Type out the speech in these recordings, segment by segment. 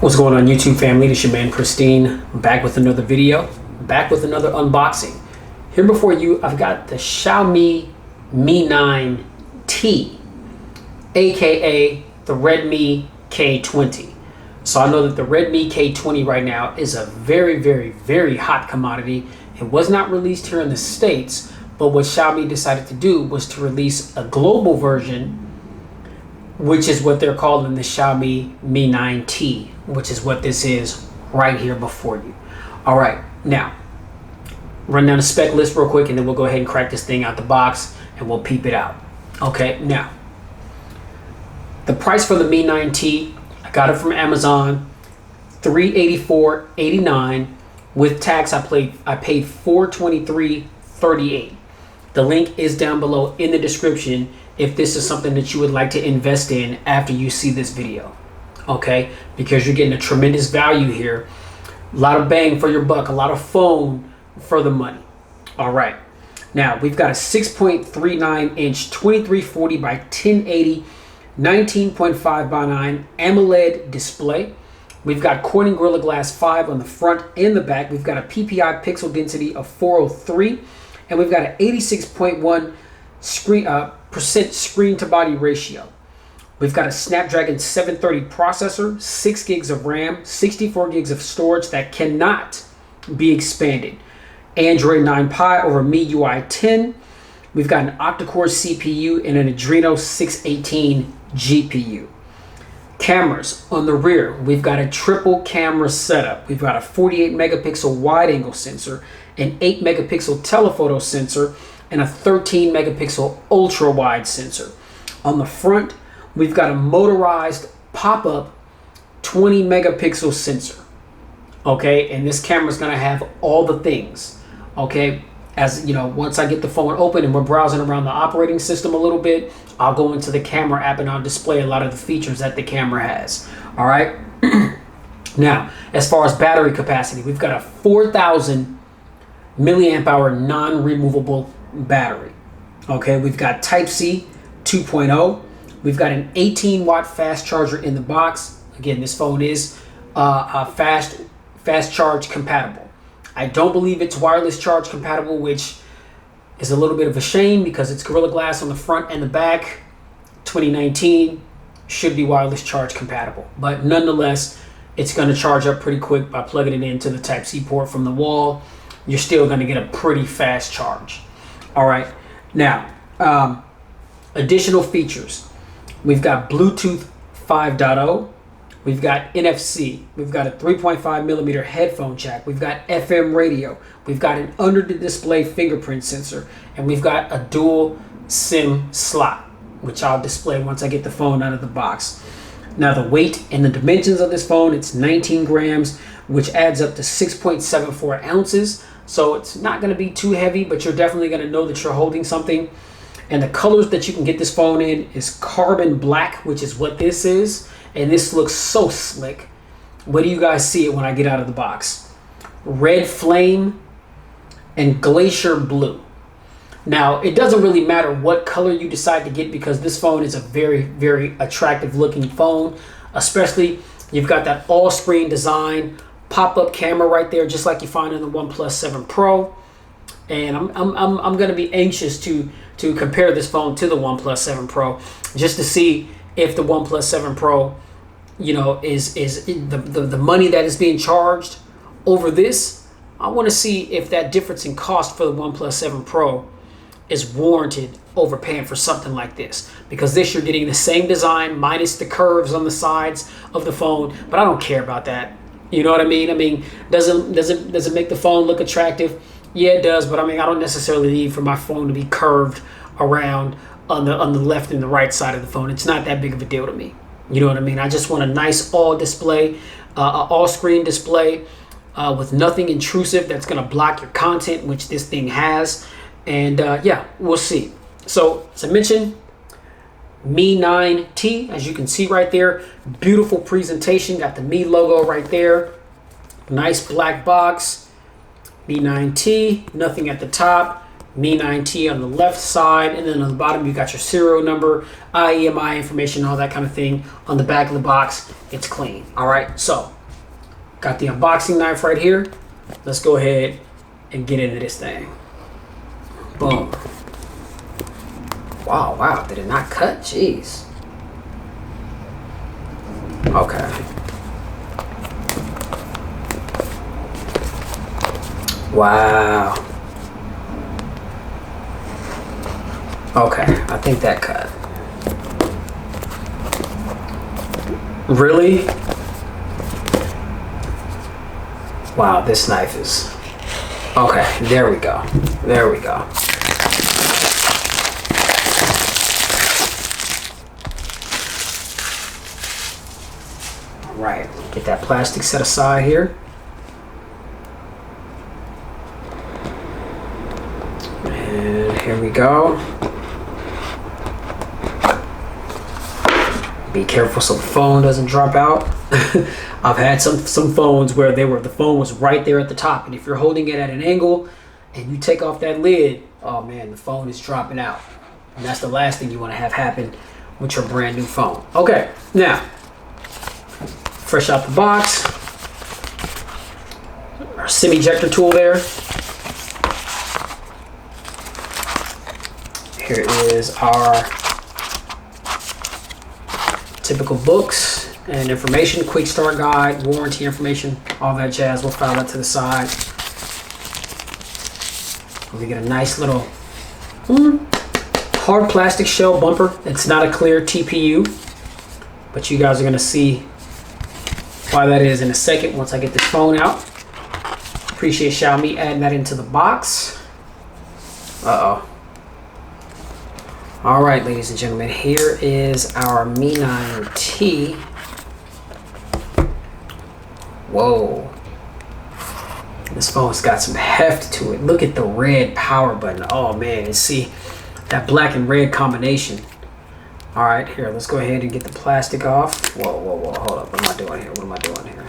What's going on, YouTube family? It's your man Pristine, back with another video, back with another unboxing. Here before you, I've got the Xiaomi Mi 9T, aka the Redmi K20. So I know that the Redmi K20 right now is a very hot commodity. It was not released here in the States, but what Xiaomi decided to do was to release a global version, which is what they're calling the Xiaomi Mi 9T, which is what this is right here before you. All right, now run down the spec list real quick, and then we'll go ahead and crack this thing out the box and we'll peep it out. Okay, now the price for the Mi 9T, I got it from Amazon, $384.89. With tax, I paid $423.38. The link is down below in the description if this is something that you would like to invest in after you see this video. Okay, because you're getting a tremendous value here, a lot of bang for your buck, a lot of phone for the money. All right, now we've got a 6.39 inch 2340 by 1080 19.5 by 9 AMOLED display. We've got Corning Gorilla Glass 5 on the front and the back. We've got a PPI pixel density of 403, and we've got an 86.1 percent screen to body ratio. We've got a Snapdragon 730 processor, 6 gigs of RAM, 64 gigs of storage that cannot be expanded. Android 9 Pie over MIUI 10. We've got an octa-core CPU and an Adreno 618 GPU. Cameras on the rear, we've got a triple camera setup. We've got a 48 megapixel wide angle sensor, an 8 megapixel telephoto sensor, and a 13 megapixel ultra wide sensor. On the front, we've got a motorized pop-up 20 megapixel sensor. Okay, and this camera is going to have all the things. Okay, as you know, once I get the phone open and we're browsing around the operating system a little bit, I'll go into the camera app and I'll display a lot of the features that the camera has. All right. Now, as far as battery capacity, we've got a 4,000 milliamp hour non-removable battery. Okay, we've got Type-C 2.0. We've got an 18 watt fast charger in the box. Again, this phone is fast charge compatible. I don't believe it's wireless charge compatible, which is a little bit of a shame because it's Gorilla Glass on the front and the back. 2019 should be wireless charge compatible, but nonetheless, it's going to charge up pretty quick by plugging it into the Type-C port from the wall. You're still going to get a pretty fast charge. All right, now additional features. We've got Bluetooth 5.0. We've got NFC. We've got a 3.5 millimeter headphone jack. We've got FM radio. We've got an under the display fingerprint sensor, and we've got a dual SIM slot, which I'll display once I get the phone out of the box. Now the weight and the dimensions of this phone, it's 19 grams, which adds up to 6.74 ounces. So it's not going to be too heavy, but you're definitely going to know that you're holding something. And the colors that you can get this phone in is carbon black, which is what this is. And this looks so slick. Where do you guys see it when I get out of the box? Red flame and glacier blue. Now, it doesn't really matter what color you decide to get because this phone is a very attractive looking phone. Especially, you've got that all screen design, pop-up camera right there, just like you find in the OnePlus 7 Pro. And I'm going to be anxious to compare this phone to the OnePlus 7 Pro just to see if the OnePlus 7 Pro, you know, is the money that is being charged over this. I want to see if that difference in cost for the OnePlus 7 Pro is warranted overpaying for something like this, because this you're getting the same design minus the curves on the sides of the phone, but I don't care about that. You know what I mean? I mean, does it make the phone look attractive? Yeah, it does, but I mean, I don't necessarily need for my phone to be curved around on the left and the right side of the phone. It's not that big of a deal to me. You know what I mean? I just want a nice all screen display with nothing intrusive that's going to block your content, which this thing has. And yeah, we'll see. So as I mentioned, Mi 9T, as you can see right there, beautiful presentation. Got the Mi logo right there. Nice black box. Mi 9T, nothing at the top. Mi 9T on the left side, and then on the bottom you got your serial number, IEMI information, all that kind of thing. On the back of the box, it's clean. All right, so Got the unboxing knife right here. Let's go ahead and get into this thing. Boom. Wow, did it not cut? Jeez. Okay. Wow. Okay, I think that cut. Really? Wow, this knife is... Okay, there we go. There we go. All right, get that plastic set aside here. And here we go. Be careful so the phone doesn't drop out. I've had some phones where the phone was right there at the top, and if you're holding it at an angle and you take off that lid, oh man, the phone is dropping out. And that's the last thing you want to have happen with your brand new phone. Okay, now, fresh out the box, our SIM ejector tool there. Here is our typical books and information, quick start guide, warranty information, all that jazz. We'll file that to the side. We get a nice little hard plastic shell bumper. It's not a clear TPU, but you guys are gonna see why that is in a second once I get this phone out. Appreciate Xiaomi adding that into the box. Uh-oh. All right, ladies and gentlemen, here is our Mi 9T. Whoa. This phone's got some heft to it. Look at the red power button. Oh man, and see that black and red combination. All right, here, let's go ahead and get the plastic off. Whoa, hold up. What am I doing here? What am I doing here?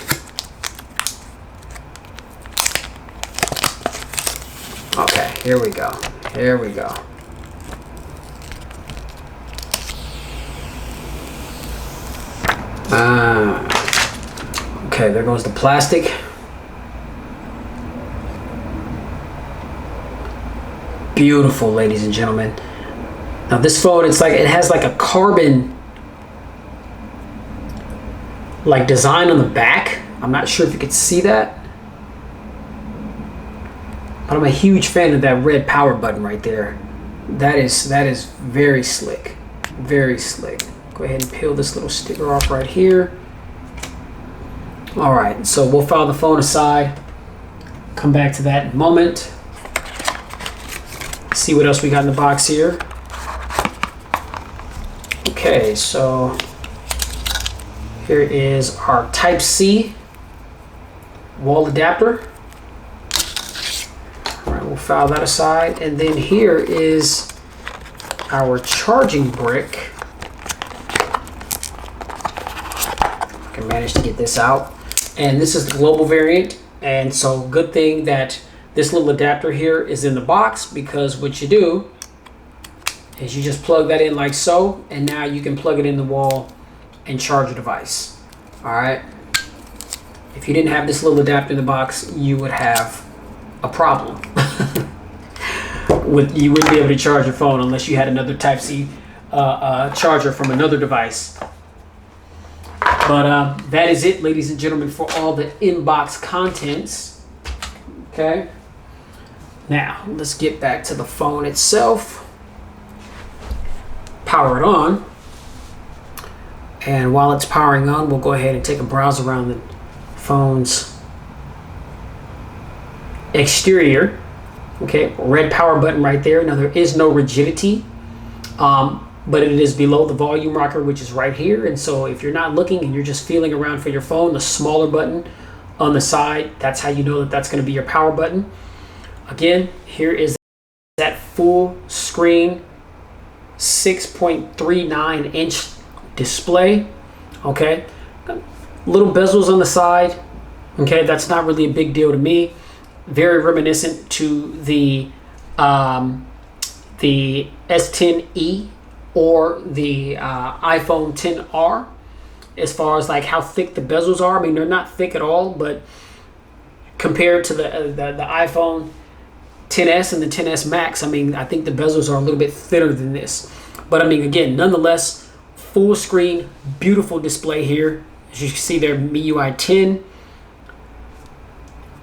Okay, here we go. Here we go. Okay, there goes the plastic. Beautiful, ladies and gentlemen. Now this phone, it has like a carbon like design on the back. I'm not sure if you could see that, but I'm a huge fan of that red power button right there. That is very slick, very slick. Go ahead and peel this little sticker off right here. All right, so we'll file the phone aside, come back to that in a moment. See what else we got in the box here. Okay, so here is our Type-C wall adapter. All right, we'll file that aside. And then here is our charging brick. I can manage to get this out. And this is the global variant. And so good thing that this little adapter here is in the box, because what you do is you just plug that in like so, and now you can plug it in the wall and charge your device. All right. If you didn't have this little adapter in the box, you would have a problem. You wouldn't be able to charge your phone unless you had another Type-C charger from another device. But that is it, ladies and gentlemen, for all the inbox contents. Okay. Now, let's get back to the phone itself. Power it on. And while it's powering on, we'll go ahead and take a browse around the phone's exterior. Okay, red power button right there. Now, there is no rigidity, but it is below the volume rocker, which is right here. And so if you're not looking and you're just feeling around for your phone, the smaller button on the side, that's how you know that that's going to be your power button. Again, here is that full screen 6.39 inch display. Okay, little bezels on the side. Okay, that's not really a big deal to me. Very reminiscent to the S10e or the iPhone XR. as far as like how thick the bezels are. I mean, they're not thick at all, but compared to the iPhone XS and the XS Max, I mean, I think the bezels are a little bit thinner than this. But I mean, again, nonetheless, full screen, beautiful display here. As you can see there, MIUI 10.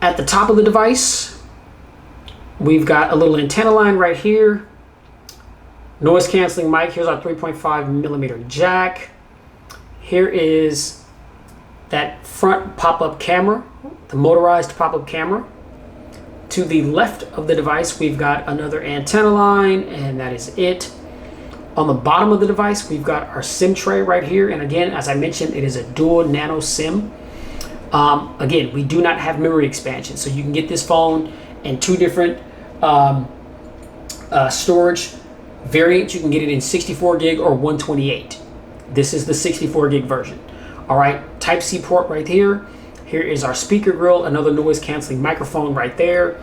At the top of the device, we've got a little antenna line right here. Noise canceling mic. Here's our 3.5 millimeter jack. Here is that front pop-up camera, the motorized pop-up camera. To the left of the device, we've got another antenna line, and that is it. On the bottom of the device, we've got our SIM tray right here. And again, as I mentioned, it is a dual nano SIM. Again, we do not have memory expansion, so you can get this phone in two different storage variants. You can get it in 64 gig or 128. This is the 64 gig version. All right, Type-C port right here. Here is our speaker grill, another noise canceling microphone right there.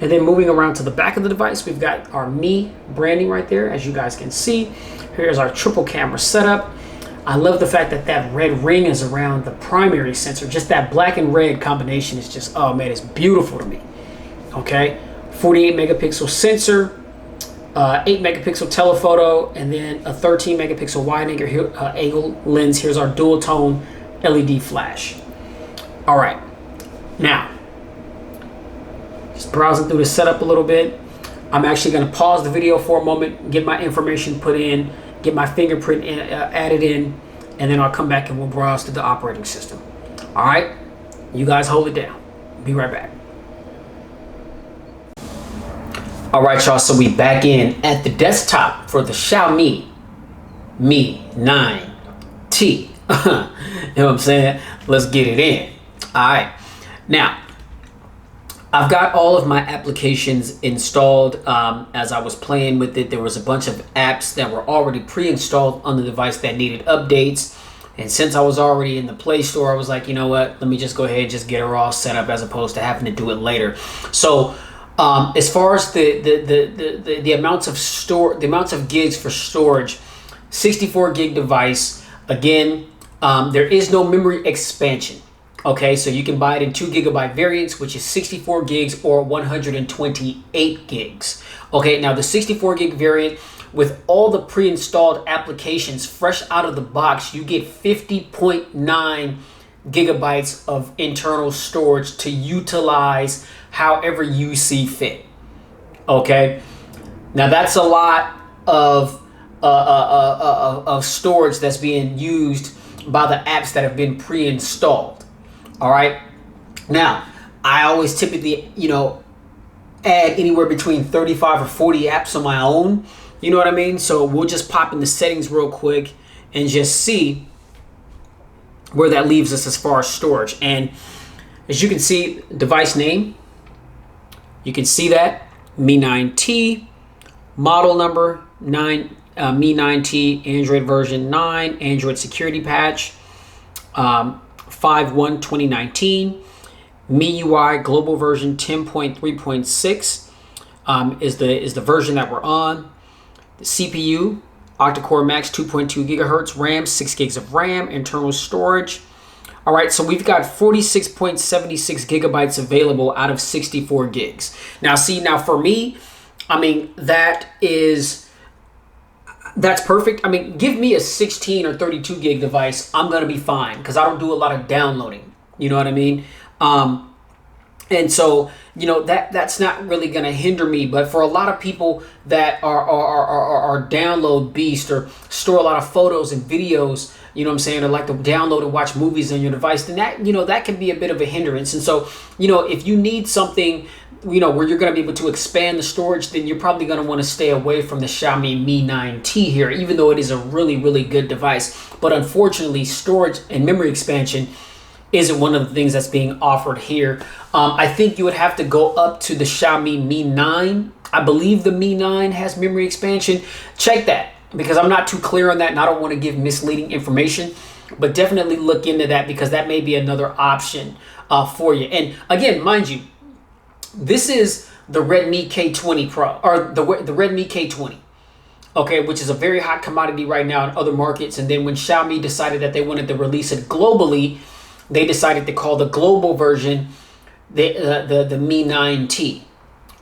And then moving around to the back of the device, we've got our Mi branding right there, as you guys can see. Here's our triple camera setup. I love the fact that that red ring is around the primary sensor. Just that black and red combination is just, oh man, it's beautiful to me. Okay, 48 megapixel sensor, 8 megapixel telephoto, and then a 13 megapixel wide angle lens. Here's our dual tone LED flash. All right, now, just browsing through the setup a little bit. I'm actually going to pause the video for a moment, get my information put in, get my fingerprint added in, and then I'll come back and we'll browse through the operating system. All right, you guys hold it down. Be right back. All right, y'all, so we back in at the desktop for the Xiaomi Mi 9T. You know what I'm saying? Let's get it in. All right, now, I've got all of my applications installed. As I was playing with it, there was a bunch of apps that were already pre-installed on the device that needed updates. And since I was already in the Play Store, I was like, you know what? Let me just go ahead and just get her all set up as opposed to having to do it later. So as far as the amounts of gigs for storage, 64 gig device. Again, there is no memory expansion. Okay, so you can buy it in 2 gigabyte variants, which is 64 gigs or 128 gigs. Okay, now the 64 gig variant with all the pre-installed applications fresh out of the box, you get 50.9 gigabytes of internal storage to utilize however you see fit. Okay, now that's a lot of storage that's being used by the apps that have been pre-installed. All right. Now, I always typically, add anywhere between 35 or 40 apps on my own. You know what I mean? So we'll just pop in the settings real quick and just see where that leaves us as far as storage. And as you can see, device name, you can see that Mi 9T, model number 9, Mi 9T, Android version 9, Android security patch. 5/1/2019, MIUI global version 10.3.6 is the version that we're on. The CPU, octa-core max 2.2 gigahertz, RAM 6 gigs of RAM, internal storage. All right, so we've got 46.76 gigabytes available out of 64 gigs. Now, for me, I mean that's perfect. I mean, give me a 16 or 32 gig device. I'm going to be fine because I don't do a lot of downloading. You know what I mean? And so, that's not really going to hinder me. But for a lot of people that are download beast or store a lot of photos and videos, you know what I'm saying, or like to download and watch movies on your device, then that can be a bit of a hindrance. And so, if you need something where you're going to be able to expand the storage, then you're probably going to want to stay away from the Xiaomi Mi 9T here, even though it is a really, really good device. But unfortunately, storage and memory expansion isn't one of the things that's being offered here. I think you would have to go up to the Xiaomi Mi 9. I believe the Mi 9 has memory expansion. Check that, because I'm not too clear on that and I don't want to give misleading information. But definitely look into that, because that may be another option for you. And again, mind you, this is the Redmi K20 Pro, or the Redmi K20. okay, which is a very hot commodity right now in other markets. And then when Xiaomi decided that they wanted to release it globally, they decided to call the global version the Mi 9T.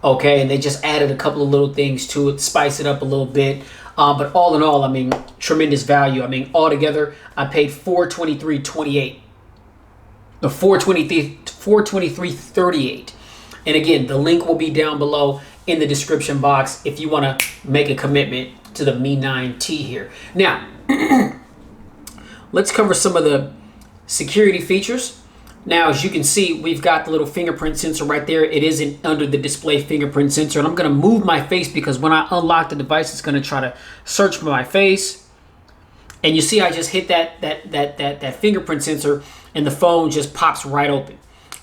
Okay, and they just added a couple of little things to it, spice it up a little bit. But all in all, I mean, tremendous value. I mean, altogether, I paid $423.28. The $423.38. And again, the link will be down below in the description box if you want to make a commitment to the Mi 9T here. Now, let's cover some of the security features. Now, as you can see, we've got the little fingerprint sensor right there. It isn't under the display fingerprint sensor. And I'm going to move my face because when I unlock the device, it's going to try to search for my face. And you see, I just hit that fingerprint sensor and the phone just pops right open.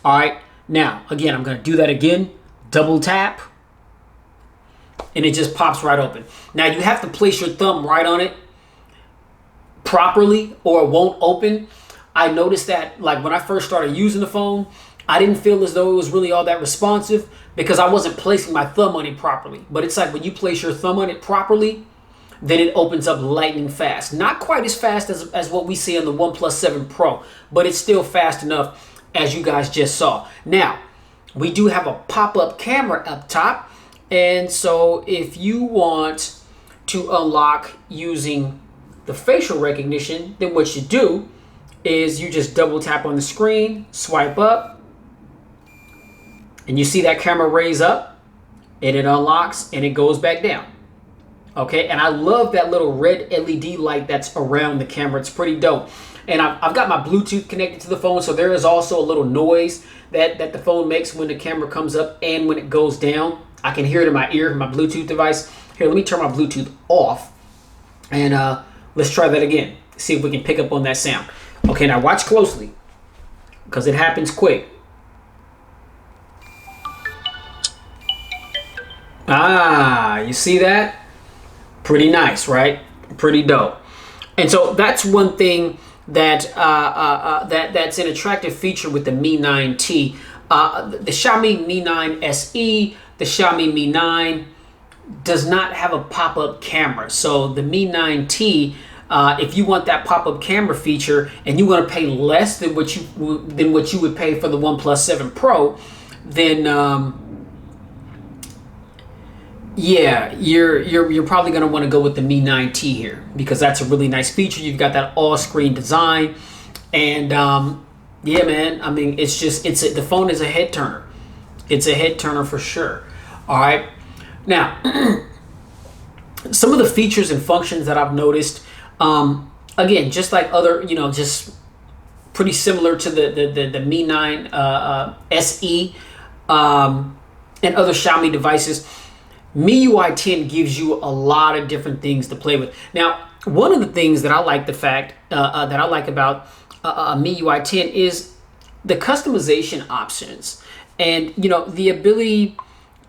All right. Now, again, I'm going to do that again. Double tap. And it just pops right open. Now, you have to place your thumb right on it properly or it won't open. I noticed that, like, when I first started using the phone, I didn't feel as though it was really all that responsive because I wasn't placing my thumb on it properly. But it's like when you place your thumb on it properly, then it opens up lightning fast. Not quite as fast as what we see on the OnePlus 7 Pro, but it's still fast enough, as you guys just saw. Now, we do have a pop-up camera up top. And so if you want to unlock using the facial recognition, then what you do is you just double tap on the screen, swipe up, and you see that camera raise up, and it unlocks, and it goes back down. Okay, and I love that little red LED light that's around the camera. It's pretty dope. And I've got my Bluetooth connected to the phone, so there is also a little noise that the phone makes when the camera comes up and when it goes down. I can hear it in my ear, my Bluetooth device. Here, let me turn my Bluetooth off, and let's try that again. See if we can pick up on that sound. Okay, now watch closely, because it happens quick. Ah, you see that? Pretty nice, right? Pretty dope. And so that's one thing that that's an attractive feature with the Mi 9T. The Xiaomi Mi 9 SE, the Xiaomi Mi 9 does not have a pop-up camera. So the Mi 9T, if you want that pop-up camera feature and you want to pay less than what you would pay for the OnePlus 7 Pro, then yeah, you're probably going to want to go with the Mi 9T here because that's a really nice feature. You've got that all-screen design, and yeah, man. I mean, the phone is a head turner. It's a head turner for sure. All right, now some of the features and functions that I've noticed. Again, just like other, just pretty similar to the Mi 9 SE and other Xiaomi devices. MIUI 10 gives you a lot of different things to play with. Now, one of the things that I like about MIUI 10 is the customization options and the ability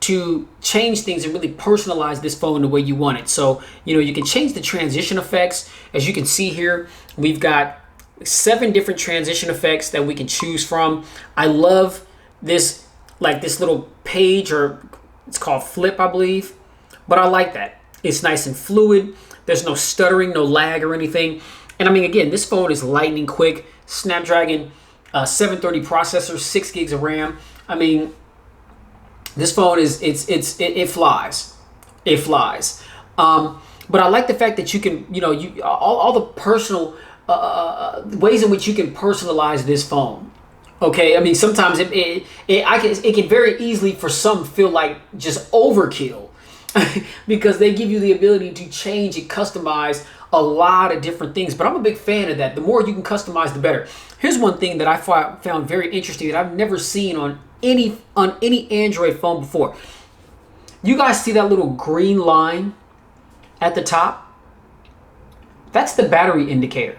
to change things and really personalize this phone the way you want it. So, you can change the transition effects. As you can see here, we've got 7 different transition effects that we can choose from. I love this, like this little page, or it's called flip, I believe. But I like that. It's nice and fluid. There's no stuttering, no lag or anything. And I mean, again, this phone is lightning quick. Snapdragon 730 processor, 6 gigs of RAM. I mean, this phone it flies. It flies. But I like the fact that you can, all the personal ways in which you can personalize this phone. Okay, I mean, sometimes it can very easily for some feel like just overkill because they give you the ability to change and customize a lot of different things. But I'm a big fan of that. The more you can customize, the better. Here's one thing that I found very interesting that I've never seen on any Android phone before. You guys see that little green line at the top? That's the battery indicator.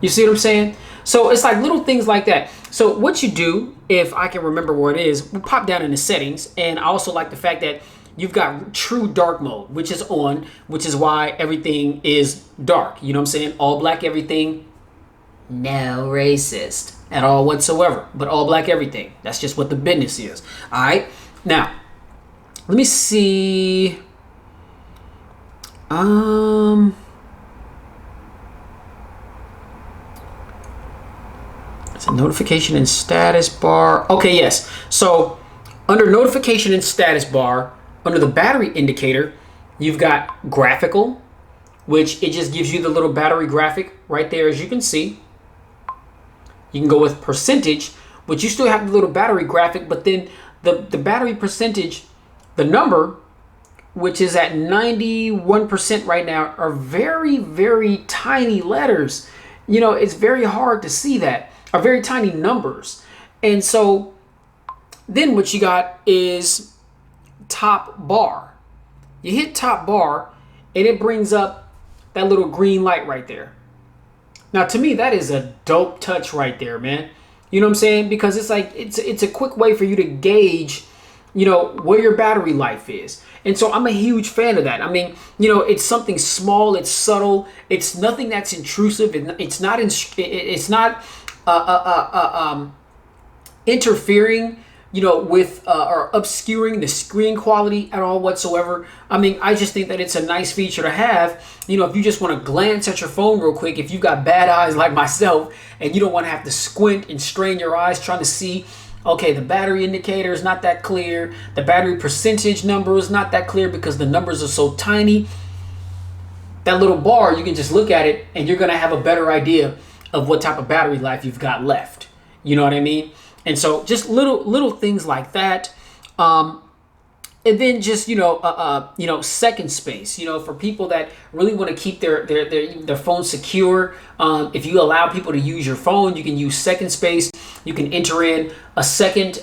You see what I'm saying? So it's like little things like that. So what you do, if I can remember where it is, we'll pop down into settings. And I also like the fact that you've got true dark mode, which is on, which is why everything is dark. You know what I'm saying? All black everything. No racist at all whatsoever, but all black everything. That's just what the business is. All right. Now, let me see. It's a notification and status bar. Okay, yes. So under notification and status bar, under the battery indicator, you've got graphical, which it just gives you the little battery graphic right there, as you can see. You can go with percentage, which you still have the little battery graphic, but then the battery percentage, the number, which is at 91% right now, are very, very tiny letters. You know, it's very hard to see that, are very tiny numbers. And so then what you got is top bar. You hit top bar and it brings up that little green light right there. Now, to me, that is a dope touch right there, man. You know what I'm saying? Because it's like, it's a quick way for you to gauge, you know, where your battery life is. And so I'm a huge fan of that. I mean, you know, it's something small, it's subtle, it's nothing that's intrusive, it's not interfering, you know, with or obscuring the screen quality at all whatsoever. I mean, I just think that it's a nice feature to have. You know, if you just want to glance at your phone real quick, if you've got bad eyes like myself and you don't want to have to squint and strain your eyes trying to see, okay, the battery indicator is not that clear, the battery percentage number is not that clear because the numbers are so tiny. That little bar, you can just look at it and you're going to have a better idea of what type of battery life you've got left. You know what I mean? And so just little things like that. And then just, you know, second space, you know, for people that really want to keep their phone secure. If you allow people to use your phone, you can use second space. You can enter in a second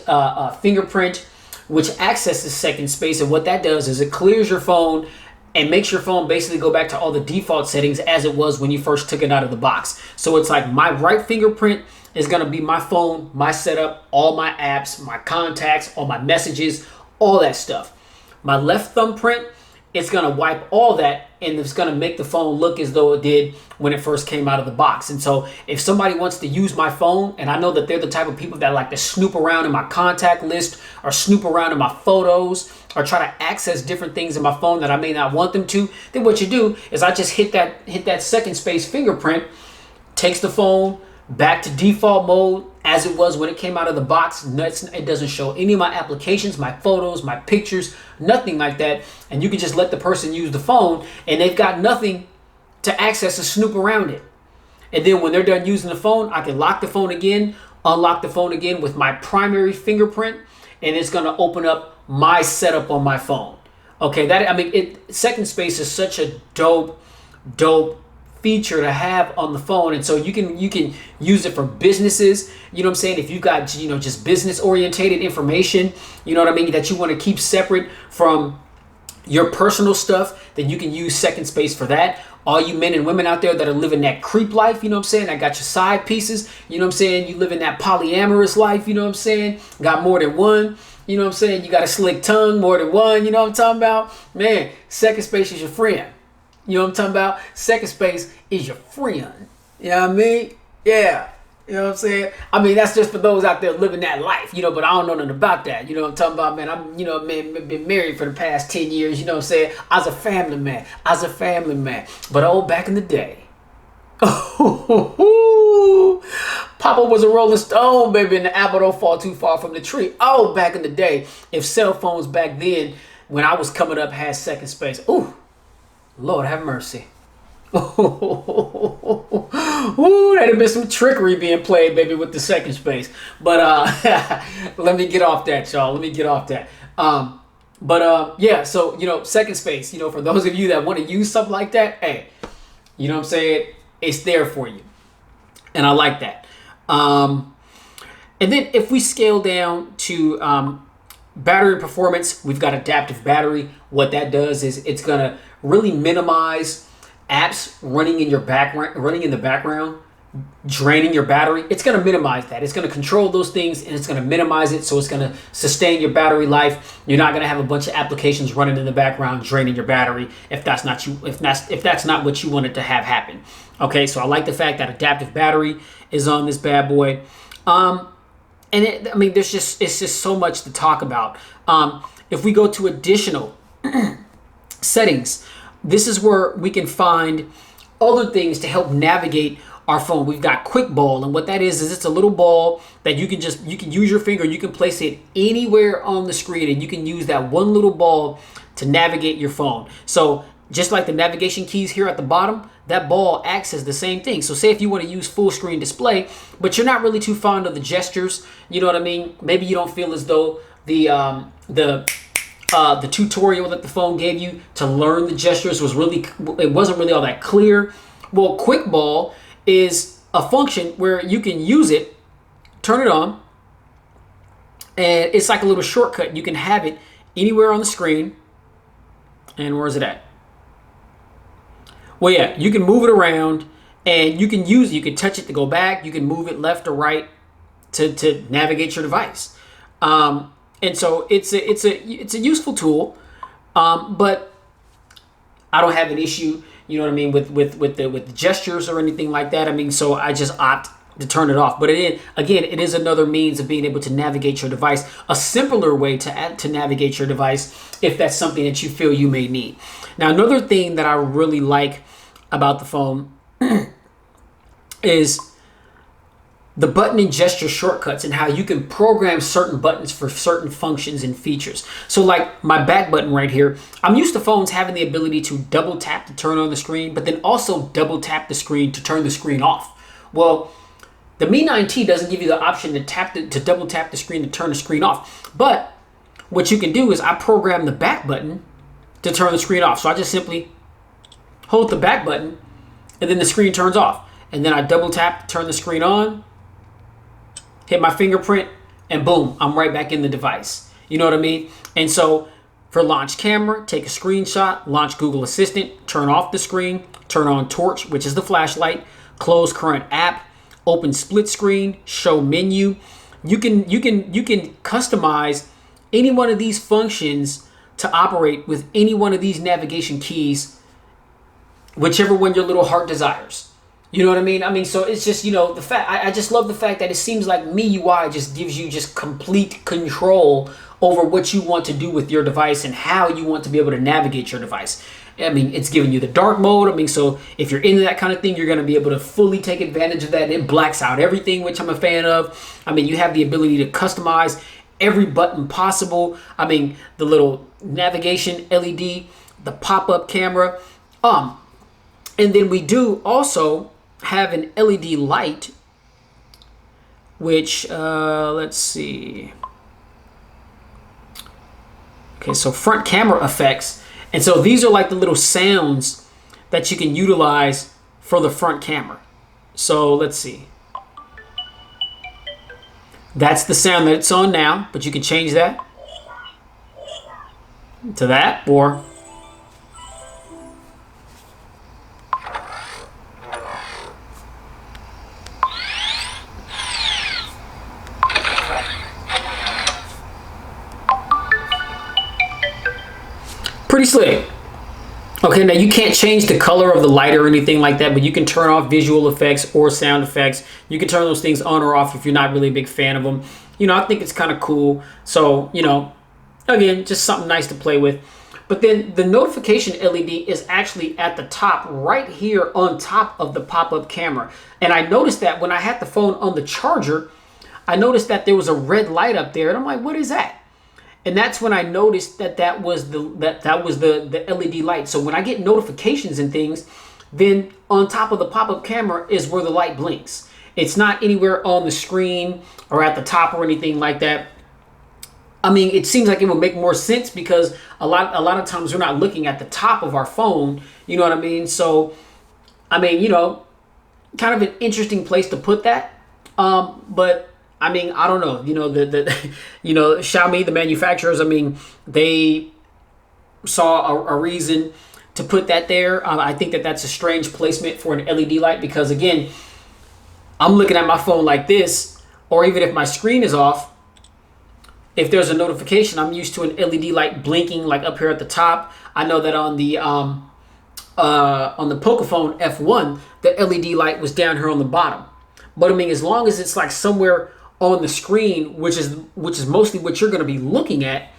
fingerprint, which accesses second space. And what that does is it clears your phone and makes your phone basically go back to all the default settings as it was when you first took it out of the box. So it's like my right fingerprint is going to be my phone, my setup, all my apps, my contacts, all my messages, all that stuff. My left thumbprint, it's going to wipe all that and it's going to make the phone look as though it did when it first came out of the box. And so if somebody wants to use my phone, and I know that they're the type of people that like to snoop around in my contact list or snoop around in my photos or try to access different things in my phone that I may not want them to, then what you do is I just hit that second space fingerprint, takes the phone back to default mode as it was when it came out of the box. It doesn't show any of my applications, my photos, my pictures, nothing like that. And you can just let the person use the phone and they've got nothing to access or snoop around it. And then when they're done using the phone, I can lock the phone again, unlock the phone again with my primary fingerprint, and it's going to open up my setup on my phone. Okay, second space is such a dope feature to have on the phone. And so you can use it for businesses. You know what I'm saying? If you've got, you know, just business orientated information, you know what I mean, that you want to keep separate from your personal stuff, then you can use second space for that. All you men and women out there that are living that creep life, you know what I'm saying? I got your side pieces, you know what I'm saying? You live in that polyamorous life, you know what I'm saying? Got more than one, you know what I'm saying? You got a slick tongue, more than one, you know what I'm talking about? Man, second space is your friend. You know what I'm talking about? Second space is your friend. You know what I mean? Yeah. You know what I'm saying? I mean, that's just for those out there living that life, you know, but I don't know nothing about that. You know what I'm talking about, man? I'm, you know, man, been married for the past 10 years, you know what I'm saying? I was a family man. But back in the day, Papa was a Rolling Stone, baby, and the apple don't fall too far from the tree. Oh, back in the day, if cell phones back then, when I was coming up, had second space. Ooh. Lord have mercy. Ooh, that'd have been some trickery being played, baby, with the second space. But let me get off that, y'all. Let me get off that. Yeah, so, you know, second space, you know, for those of you that want to use something like that, hey, you know what I'm saying? It's there for you. And I like that. And then if we scale down to battery performance, we've got adaptive battery. What that does is it's going to really minimize apps running in the background, draining your battery. It's going to minimize that. It's going to control those things and it's going to minimize it. So it's going to sustain your battery life. You're not going to have a bunch of applications running in the background, draining your battery if that's not what you wanted to have happen. Okay. So I like the fact that adaptive battery is on this bad boy. It's just so much to talk about. If we go to additional settings, this is where we can find other things to help navigate our phone. We've got quick ball, and what that is it's a little ball that you can use your finger, you can place it anywhere on the screen, and you can use that one little ball to navigate your phone. So just like the navigation keys here at the bottom, that ball acts as the same thing. So say if you want to use full screen display, but you're not really too fond of the gestures, you know what I mean? Maybe you don't feel as though the tutorial that the phone gave you to learn the gestures wasn't really all that clear. Well, quick ball is a function where you can use it, turn it on, and it's like a little shortcut. You can have it anywhere on the screen. And where is it at? Well, yeah, you can move it around, and you can touch it to go back. You can move it left or right to navigate your device. And so it's a useful tool, but I don't have an issue, you know what I mean, with the gestures or anything like that. I mean, so I just opt to turn it off. But it is another means of being able to navigate your device, a simpler way to navigate your device if that's something that you feel you may need. Now, another thing that I really like about the phone is the button and gesture shortcuts and how you can program certain buttons for certain functions and features. So like my back button right here, I'm used to phones having the ability to double tap to turn on the screen, but then also double tap the screen to turn the screen off. Well, the Mi 9T doesn't give you the option to double tap the screen to turn the screen off. But what you can do is I program the back button to turn the screen off. So I just simply hold the back button and then the screen turns off. And then I double tap to turn the screen on, hit my fingerprint, and boom, I'm right back in the device. You know what I mean? And so for launch camera, take a screenshot, launch Google Assistant, turn off the screen, turn on Torch, which is the flashlight, close current app, open split screen, show menu. You can customize any one of these functions to operate with any one of these navigation keys, whichever one your little heart desires. You know what I mean? I mean, so it's just, you know, the fact, I just love the fact that it seems like MIUI just gives you just complete control over what you want to do with your device and how you want to be able to navigate your device. I mean, it's giving you the dark mode. I mean, so if you're into that kind of thing, you're going to be able to fully take advantage of that. It blacks out everything, which I'm a fan of. I mean, you have the ability to customize every button possible. I mean, the little navigation LED, the pop-up camera. And then we do also have an LED light, which, let's see. Okay, so front camera effects. And so these are like the little sounds that you can utilize for the front camera. So let's see. That's the sound that it's on now, but you can change that to that, or pretty slick. Okay, now you can't change the color of the light or anything like that, but you can turn off visual effects or sound effects. You can turn those things on or off if you're not really a big fan of them. You know, I think it's kind of cool. So, you know, again, just something nice to play with. But then the notification LED is actually at the top, right here on top of the pop-up camera. And I noticed that when I had the phone on the charger, I noticed that there was a red light up there. And I'm like, what is that? And that's when I noticed that was the LED light. So when I get notifications and things, then on top of the pop-up camera is where the light blinks. It's not anywhere on the screen or at the top or anything like that. I mean, it seems like it would make more sense because a lot of times we're not looking at the top of our phone. You know what I mean? So, I mean, you know, kind of an interesting place to put that. But I mean, I don't know. You know, you know, Xiaomi, the manufacturers, I mean, they saw a reason to put that there. I think that's a strange placement for an LED light because, again, I'm looking at my phone like this, or even if my screen is off, if there's a notification, I'm used to an LED light blinking like up here at the top. I know that on the Pocophone F1, the LED light was down here on the bottom. But I mean, as long as it's like somewhere on the screen, which is mostly what you're going to be looking at,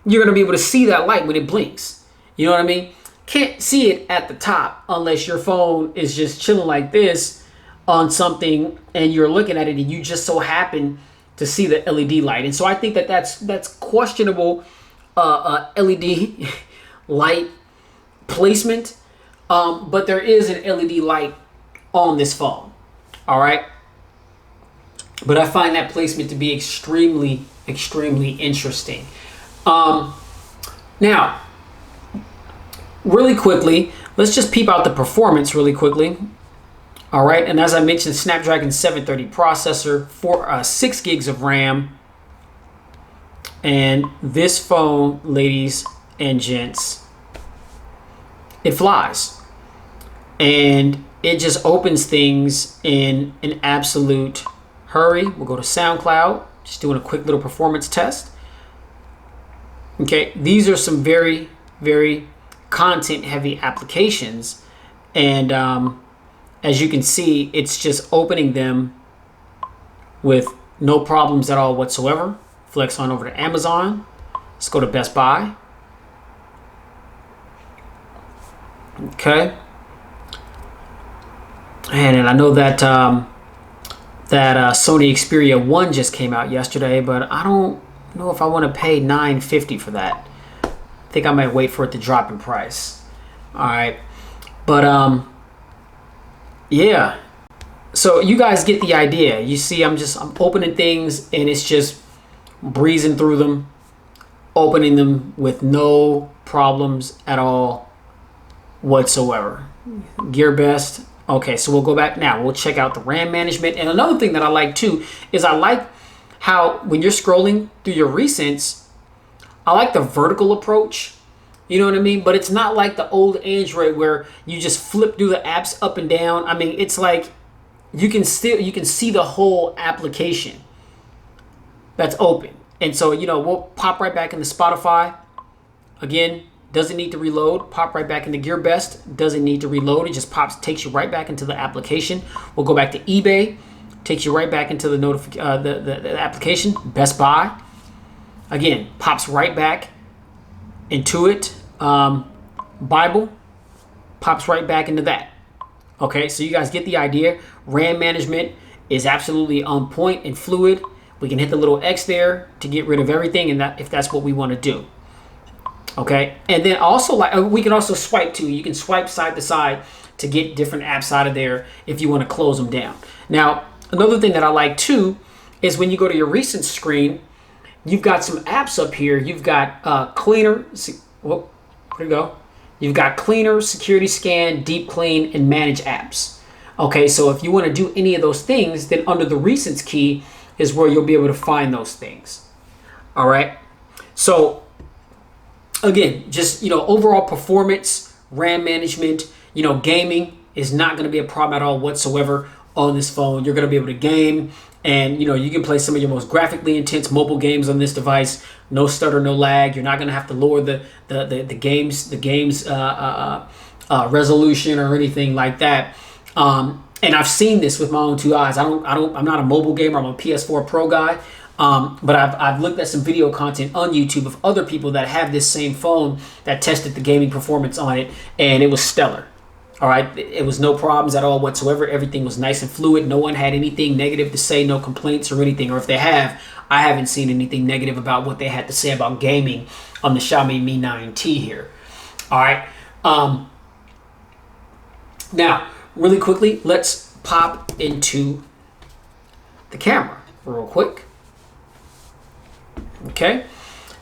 you're going to be able to see that light when it blinks. You know what I mean? can't see it at the top unless your phone is just chilling like this on something and you're looking at it and you just so happen to see the LED light. And so I think that that's questionable LED light placement, but there is an LED light on this phone. All right, but I find that placement to be extremely interesting. Now, really quickly, let's just peep out the performance really quickly. All right, and as I mentioned, Snapdragon 730 processor, 6 gigs of RAM. And this phone, ladies and gents, it flies. And it just opens things in an absolute hurry. We'll go to SoundCloud, just doing a quick little performance test. Okay, these are some very content heavy applications. And as you can see, it's just opening them with no problems at all whatsoever. Flex on over to Amazon. Let's go to Best Buy. Okay. And I know that Sony Xperia 1 just came out yesterday, but I don't know if I want to pay $950 for that. I think I might wait for it to drop in price. All right. But yeah. So you guys get the idea. You see, I'm opening things and it's just breezing through them, opening them with no problems at all whatsoever. Gear Best. Okay, so we'll go back now. We'll check out the RAM management. And another thing that I like too is I like how when you're scrolling through your recents, I like the vertical approach. You know what I mean? But it's not like the old Android where you just flip through the apps up and down. I mean, it's like you can see the whole application that's open. And so, you know, we'll pop right back into Spotify. Again, doesn't need to reload. Pop right back into Gear Best. Doesn't need to reload. It just takes you right back into the application. We'll go back to eBay. Takes you right back into the application. Best Buy. Again, pops right back into it. Bible. Pops right back into that. Okay, so you guys get the idea. RAM management is absolutely on point and fluid. We can hit the little X there to get rid of everything, and that if that's what we want to do. Okay, and then also we can also swipe too. You can swipe side to side to get different apps out of there if you want to close them down. Now, another thing that I like too is when you go to your recent screen, you've got some apps up here. You've got Cleaner. Whoa, where'd it go? You've got Cleaner, Security Scan, Deep Clean, and Manage Apps. Okay, so if you want to do any of those things, then under the Recents key is where you'll be able to find those things. All right. So again, just, you know, overall performance, RAM management, you know, gaming is not going to be a problem at all whatsoever on this phone. You're going to be able to game, and, you know, you can play some of your most graphically intense mobile games on this device. No stutter, no lag. You're not going to have to lower the game's resolution or anything like that. And I've seen this with my own two eyes. I'm not a mobile gamer. I'm a PS4 Pro guy. But I've looked at some video content on YouTube of other people that have this same phone that tested the gaming performance on it, and it was stellar. All right, it was no problems at all whatsoever. Everything was nice and fluid. No one had anything negative to say, no complaints or anything. Or if they have, I haven't seen anything negative about what they had to say about gaming on the Xiaomi Mi 9T here. All right. Now, really quickly, let's pop into the camera real quick. Okay,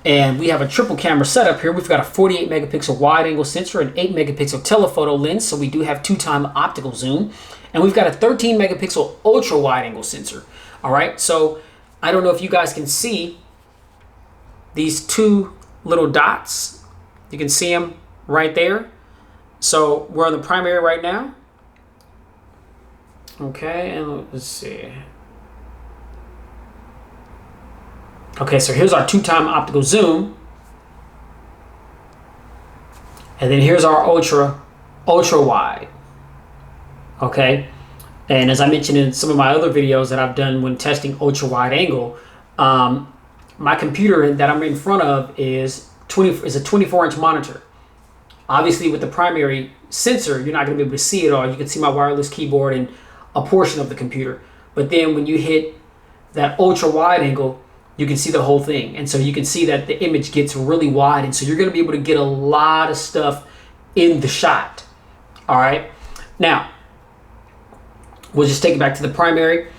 and we have a triple camera setup here. We've got a 48 megapixel wide angle sensor, an 8 megapixel telephoto lens, so we do have 2x optical zoom, and we've got a 13 megapixel ultra wide angle sensor. All right, so I don't know if you guys can see these two little dots. You can see them right there. So we're on the primary right now. Okay, and let's see. Okay, so here's our 2x optical zoom. And then here's our ultra wide. Okay, and as I mentioned in some of my other videos that I've done when testing ultra wide angle, my computer that I'm in front of is a 24-inch monitor. Obviously, with the primary sensor, you're not going to be able to see it all. You can see my wireless keyboard and a portion of the computer. But then when you hit that ultra wide angle, you can see the whole thing. And so you can see that the image gets really wide. And so you're going to be able to get a lot of stuff in the shot. All right. Now, we'll just take it back to the primary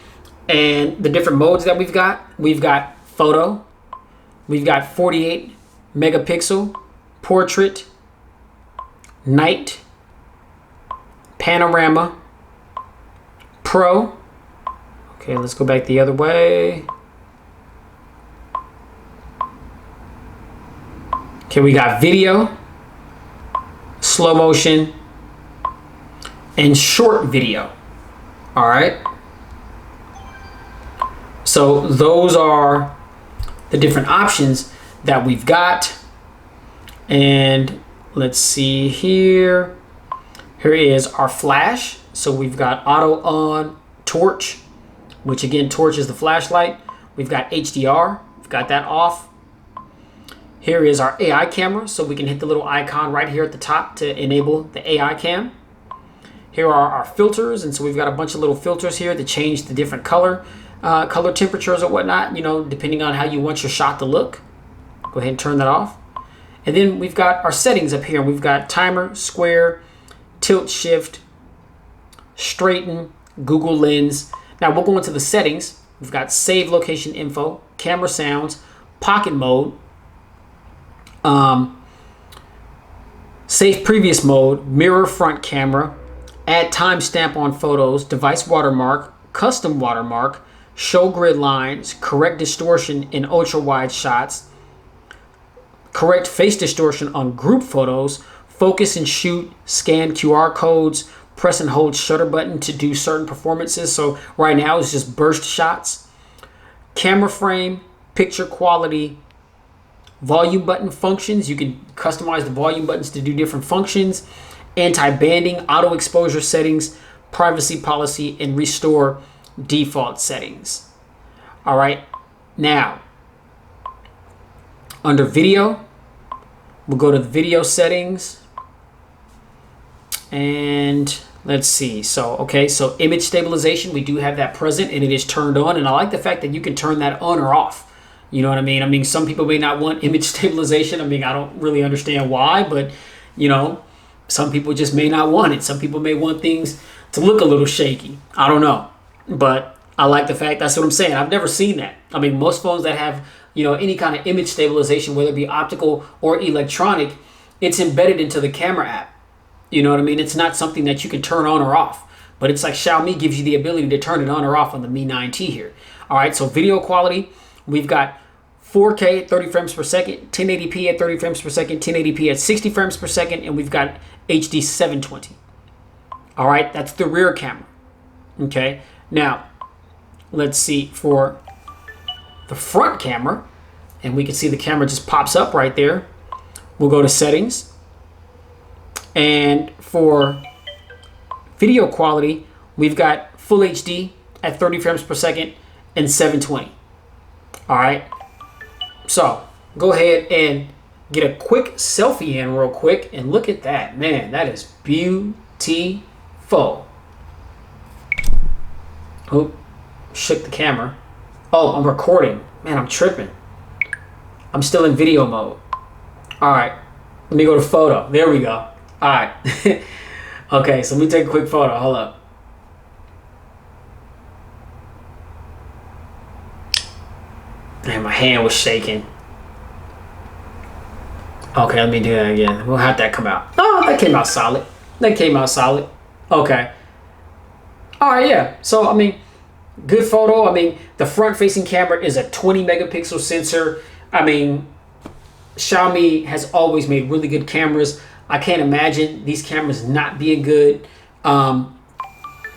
and the different modes that we've got. We've got photo. We've got 48 megapixel, portrait, night, panorama, pro. Okay, let's go back the other way. Okay, we got video, slow motion, and short video. All right. So those are the different options that we've got. And let's see here. Here is our flash. So we've got auto on, torch, which again, torch is the flashlight. We've got HDR, we've got that off. Here is our AI camera. So we can hit the little icon right here at the top to enable the AI cam. Here are our filters. And so we've got a bunch of little filters here to change the different color temperatures or whatnot, you know, depending on how you want your shot to look. Go ahead and turn that off. And then we've got our settings up here. We've got timer, square, tilt shift, straighten, Google Lens. Now we'll go into the settings. We've got save location info, camera sounds, pocket mode, save previous mode, mirror front camera, add timestamp on photos, device watermark, custom watermark, show grid lines, correct distortion in ultra wide shots, correct face distortion on group photos, focus and shoot, scan QR codes, press and hold shutter button to do certain performances. So right now it's just burst shots, camera frame, picture quality, volume button functions. You can customize the volume buttons to do different functions, anti-banding, auto exposure settings, privacy policy, and restore default settings. All right, now under video, we'll go to the video settings and let's see. So, okay, so image stabilization, we do have that present and it is turned on. And I like the fact that you can turn that on or off. You know what I mean? I mean, some people may not want image stabilization. I mean, I don't really understand why, but you know, some people just may not want it. Some people may want things to look a little shaky. I don't know. But I like the fact, that's what I'm saying. I've never seen that. I mean, most phones that have, you know, any kind of image stabilization, whether it be optical or electronic, it's embedded into the camera app. You know what I mean? It's not something that you can turn on or off. But it's like Xiaomi gives you the ability to turn it on or off on the Mi 9T here. All right, so video quality, we've got 4K at 30 frames per second, 1080p at 30 frames per second, 1080p at 60 frames per second, and we've got HD 720. All right, that's the rear camera. Okay, now let's see for the front camera, and we can see the camera just pops up right there. We'll go to settings, and for video quality, we've got full HD at 30 frames per second and 720. All right, so go ahead and get a quick selfie in real quick, and look at that, man, that is beautiful. Oh, shook the camera. Oh, I'm recording. Man, I'm tripping. I'm still in video mode. All right, let me go to photo. There we go. All right. Okay, so let me take a quick photo. Hold up. Man, my hand was shaking. Okay, let me do that again. We'll have that come out. Oh, that came out solid. That came out solid. Okay. All right, yeah. So, I mean, good photo. I mean, the front-facing camera is a 20 megapixel sensor. I mean, Xiaomi has always made really good cameras. I can't imagine these cameras not being good. But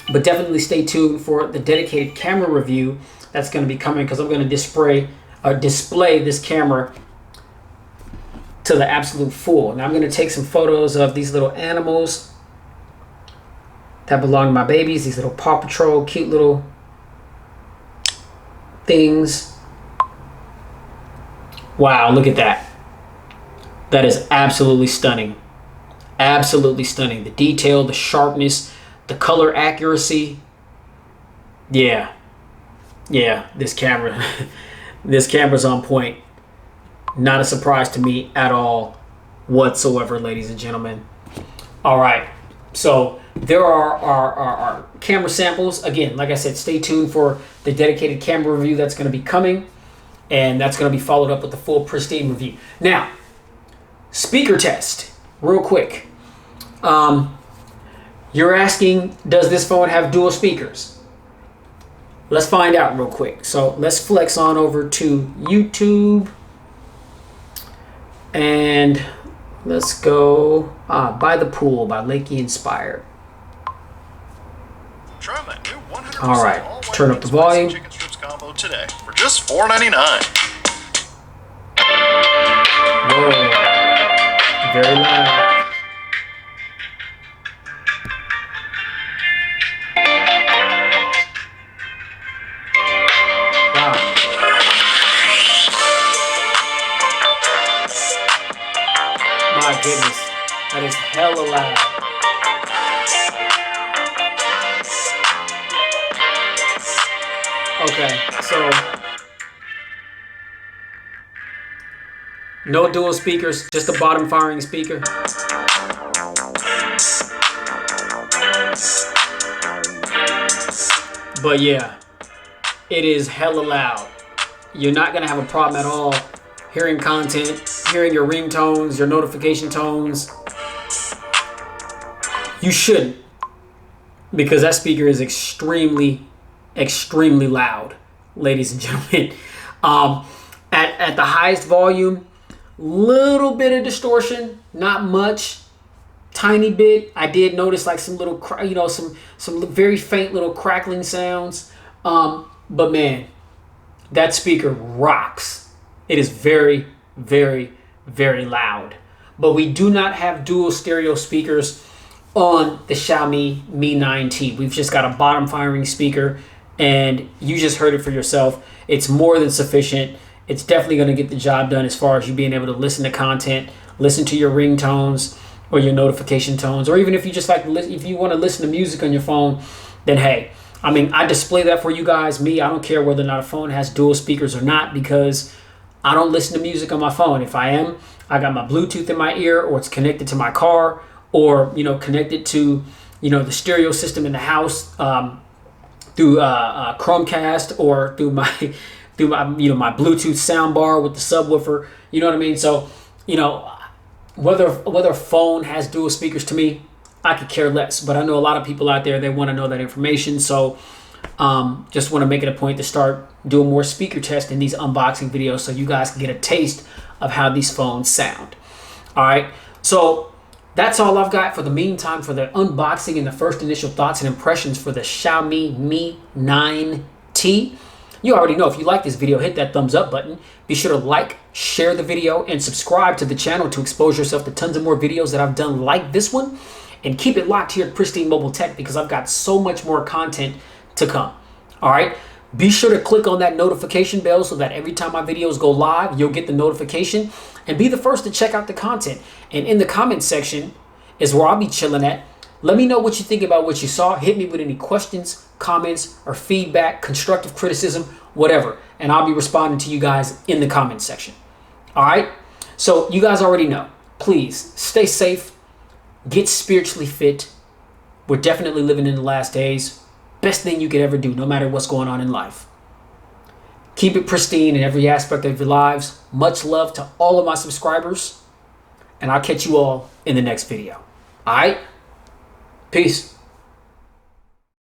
definitely stay tuned for the dedicated camera review that's going to be coming, because I'm going to display this camera to the absolute full. Now I'm going to take some photos of these little animals that belong to my babies, these little Paw Patrol cute little things. Wow, look at that. That is absolutely stunning. Absolutely stunning. The detail, the sharpness, the color accuracy. Yeah. Yeah, this camera, this camera's on point. Not a surprise to me at all whatsoever, ladies and gentlemen. All right. So there are our camera samples. Again, like I said, stay tuned for the dedicated camera review that's going to be coming. And that's going to be followed up with the full pristine review. Now, speaker test, real quick. You're asking, does this phone have dual speakers? Let's find out real quick. So let's flex on over to YouTube. And let's go By the Pool by Lakey Inspired. All right, turn up the volume. Chicken strips combo today for just $4.99. Whoa, very loud. My goodness, that is hella loud. Okay, so no dual speakers, just a bottom firing speaker. But yeah, it is hella loud. You're not gonna have a problem at all hearing content, hearing your ringtones, your notification tones. You shouldn't, because that speaker is extremely loud, ladies and gentlemen. At the highest volume, little bit of distortion, not much, tiny bit. I did notice like some little, some very faint little crackling sounds. But man, that speaker rocks. It is very, very, very loud. But we do not have dual stereo speakers on the Xiaomi Mi 9T. We've just got a bottom firing speaker, and you just heard it for yourself. It's more than sufficient. It's definitely going to get the job done as far as you being able to listen to content, listen to your ringtones or your notification tones, or even if you just like to listen, if you want to listen to music on your phone, then hey, I mean, I display that for you guys. Me, I don't care whether or not a phone has dual speakers or not, because I don't listen to music on my phone. If I am, I got my Bluetooth in my ear, or it's connected to my car, or connected to the stereo system in the house through Chromecast, or through my my Bluetooth soundbar with the subwoofer. You know what I mean? So whether a phone has dual speakers, to me, I could care less. But I know a lot of people out there, they want to know that information. So just want to make it a point to start doing more speaker tests in these unboxing videos, so you guys can get a taste of how these phones sound. All right, so that's all I've got for the meantime for the unboxing and the first initial thoughts and impressions for the Xiaomi Mi 9T. You already know, if you like this video, hit that thumbs up button. Be sure to like, share the video, and subscribe to the channel to expose yourself to tons of more videos that I've done like this one. And keep it locked here at Pristine Mobile Tech, because I've got so much more content to come. All right, be sure to click on that notification bell so that every time my videos go live, you'll get the notification and be the first to check out the content. And in the comment section is where I'll be chilling at. Let me know what you think about what you saw. Hit me with any questions, comments, or feedback, constructive criticism, whatever, and I'll be responding to you guys in the comment section. All right, so you guys already know, please stay safe, get spiritually fit. We're definitely living in the last days. Best thing you could ever do, no matter what's going on in life. Keep it pristine in every aspect of your lives. Much love to all of my subscribers, and I'll catch you all in the next video. All right, peace.